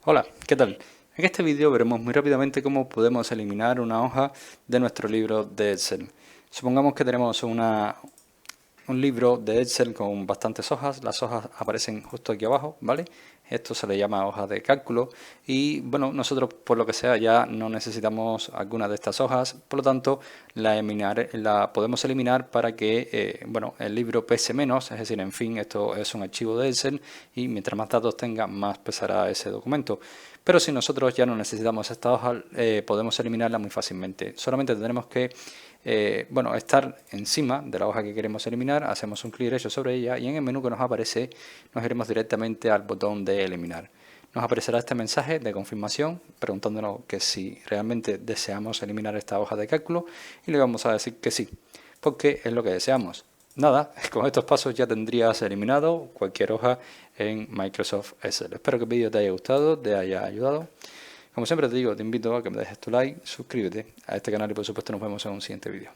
Hola, ¿qué tal? En este vídeo veremos muy rápidamente cómo podemos eliminar una hoja de nuestro libro de Excel. Supongamos que tenemos un libro de Excel con bastantes hojas, las hojas aparecen justo aquí abajo, ¿vale? Esto se le llama hoja de cálculo y bueno, nosotros por lo que sea ya no necesitamos alguna de estas hojas, por lo tanto la podemos eliminar para que bueno, el libro pese menos, es decir, en fin, esto es un archivo de Excel y mientras más datos tenga, más pesará ese documento. Pero si nosotros ya no necesitamos esta hoja, podemos eliminarla muy fácilmente. Solamente tendremos que bueno, estar encima de la hoja que queremos eliminar, hacemos un clic derecho sobre ella y en el menú que nos aparece nos iremos directamente al botón de eliminar. Nos aparecerá este mensaje de confirmación preguntándonos que si realmente deseamos eliminar esta hoja de cálculo y le vamos a decir que sí, porque es lo que deseamos. Nada, con estos pasos ya tendrías eliminado cualquier hoja en Microsoft Excel. Espero que el vídeo te haya gustado, te haya ayudado. Como siempre te digo, te invito a que me dejes tu like, suscríbete a este canal y por supuesto nos vemos en un siguiente vídeo.